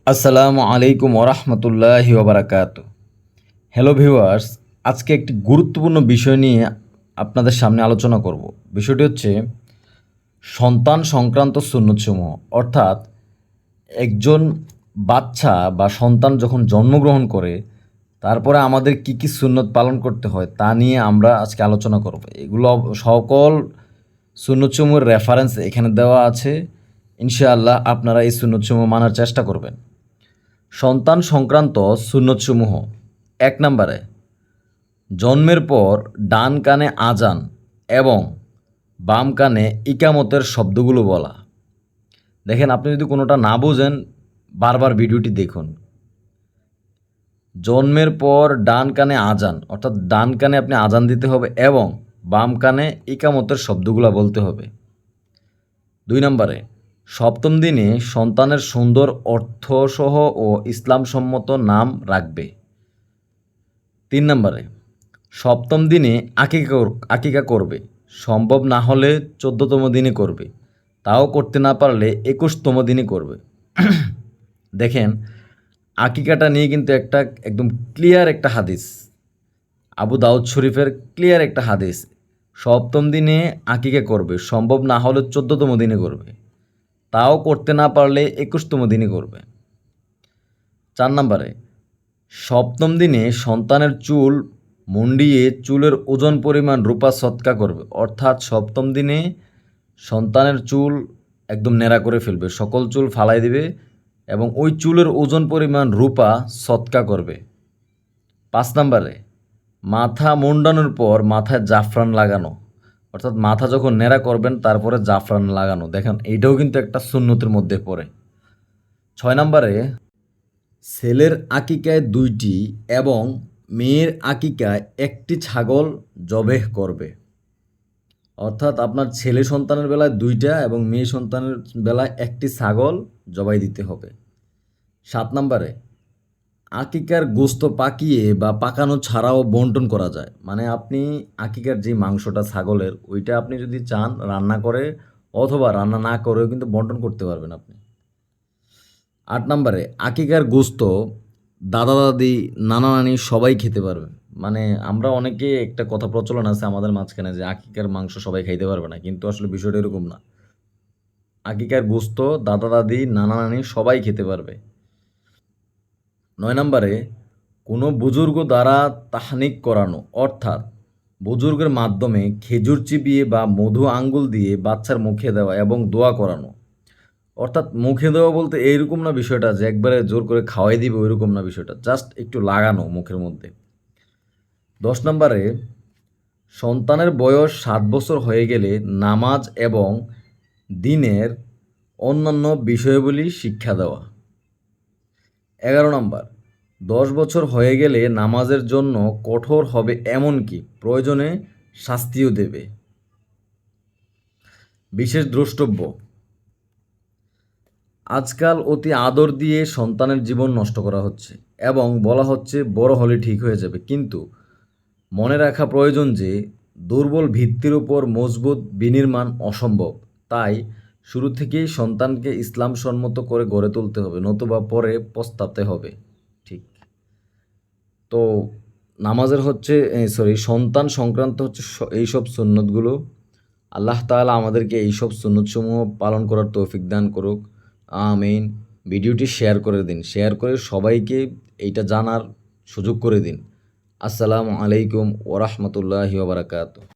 আসসালামু আলাইকুম ওরহমতুল্লাহি ওবরাকাতু। হ্যালো ভিউয়ার্স, আজকে একটি গুরুত্বপূর্ণ বিষয় নিয়ে আপনাদের সামনে আলোচনা করব। বিষয়টি হচ্ছে সন্তান সংক্রান্ত সুন্নতসমূহ, অর্থাৎ একজন বাচ্চা বা সন্তান যখন জন্মগ্রহণ করে তারপরে আমাদের কি কি সুন্নত পালন করতে হয় তা নিয়ে আমরা আজকে আলোচনা করব। এগুলো সকল সুন্নতসমূহের রেফারেন্স এখানে দেওয়া আছে। ইনশাআল্লাহ আপনারা এই সুন্নতসমূহ মানার চেষ্টা করবেন। সন্তান সংক্রান্ত সুন্নতসমূহ: 1 নম্বরে, জন্মের পর ডান কানে আজান এবং বাম কানে ইকামতের শব্দগুলো বলা। দেখেন, আপনি যদি কোনোটা না বোঝেন বারবার ভিডিওটি দেখুন। জন্মের পর ডান কানে আজান, অর্থাৎ ডান কানে আপনি আজান দিতে হবে এবং বাম কানে ইকামতের শব্দগুলো বলতে হবে। 2 নম্বরে, সপ্তম দিনে সন্তানের সুন্দর অর্থসহ ও ইসলামসম্মত নাম রাখবে। 3 নম্বরে, সপ্তম দিনে আকিকা করবে, সম্ভব না হলে 14তম দিনে করবে, তাও করতে না পারলে 21তম দিনে করবে। দেখেন, আকিকাটা নিয়ে কিন্তু একদম ক্লিয়ার একটা হাদিস, আবু দাউদ শরীফের ক্লিয়ার একটা হাদিস। সপ্তম দিনে আকিকা করবে, সম্ভব না হলে 14তম দিনে করবে, তাও করতে না পারলে 21তম দিনে করবে। 4 নম্বরে, সপ্তম দিনে সন্তানের চুল মুন্ডিয়ে চুলের ওজন পরিমাণ রূপা সৎকা করবে, অর্থাৎ সপ্তম দিনে সন্তানের চুল একদম ন্যাড়া করে ফেলবে, সকল চুল ফালাই দিবে এবং ওই চুলের ওজন পরিমাণ রূপা সৎকা করবে। 5 নম্বরে, মাথা মুন্ডানোর পর মাথায় জাফরান লাগানো, অর্থাৎ মাথা যখন ন্যাড়া করবেন তারপরে জাফরান লাগানো। দেখেন, এইটাও কিন্তু একটা সুন্নতের মধ্যে পড়ে। 6 নম্বরে, ছেলের আকিকায় 2টি এবং মেয়ের আকিকায় 1টি ছাগল জবেহ করবে, অর্থাৎ আপনার ছেলে সন্তানের বেলায় 2টা এবং মেয়ে সন্তানের বেলায় 1টি ছাগল জবাই দিতে হবে। 7 নম্বরে, আকিকার গোস্ত পাকিয়ে বা পাকানো ছাড়াও বন্টন করা যায়, মানে আপনি আকিকার যে মাংসটা ছাগলের ওইটা আপনি যদি চান রান্না করে অথবা রান্না না করেও কিন্তু বন্টন করতে পারবেন আপনি। 8 নম্বরে, আকিকার গোস্ত দাদা দাদি নানা নানি সবাই খেতে পারবে, মানে আমরা অনেকে একটা কথা প্রচলন আছে আমাদের মাঝখানে যে আকিকার মাংস সবাই খাইতে পারবে না, কিন্তু আসলে বিষয়টা এরকম না। আকিকার গোস্ত দাদা দাদি নানা নানি সবাই খেতে পারবে। 9 নম্বরে, কোনো বুজুর্গ দ্বারা তাহনিক করানো, অর্থাৎ বুজুর্গের মাধ্যমে খেজুর চিবিয়ে বা মধু আঙ্গুল দিয়ে বাচ্চার মুখে দেওয়া এবং দোয়া করানো, অর্থাৎ মুখে দেওয়া বলতে এইরকম না বিষয়টা যে একবারে জোর করে খাওয়াই দিবে, ওইরকম না বিষয়টা, জাস্ট একটু লাগানো মুখের মধ্যে। 10 নম্বরে, সন্তানের বয়স 7 বছর হয়ে গেলে নামাজ এবং দিনের অন্যান্য বিষয়গুলি শিক্ষা দেওয়া। 11 নম্বর, 10 বছর হয়ে গেলে নামাজের জন্য কঠোর হবে, এমনকি প্রয়োজনে শাস্তিও দেবে। বিশেষ দ্রষ্টব্য: আজকাল অতি আদর দিয়ে সন্তানের জীবন নষ্ট করা হচ্ছে এবং বলা হচ্ছে বড় হলে ঠিক হয়ে যাবে, কিন্তু মনে রাখা প্রয়োজন যে দুর্বল ভিত্তির উপর মজবুত বিনির্মাণ অসম্ভব। তাই শুরু থেকেই সন্তানকে ইসলামসম্মত করে গড়ে তুলতে হবে, নতুবা পরে পস্তাতে হবে। ঠিক তো, নামাজের হচ্ছে সন্তান সংক্রান্ত হচ্ছে এইসব সুন্নতগুলো। আল্লাহ তাআলা আমাদেরকে এইসব সুন্নতসমূহ পালন করার তৌফিক দান করুক, আমিন। ভিডিওটি শেয়ার করে দিন, শেয়ার করে সবাইকে এইটা জানার সুযোগ করে দিন। আসসালামু আলাইকুম ওরহমতুল্লাহি ওবরাকাতুহু।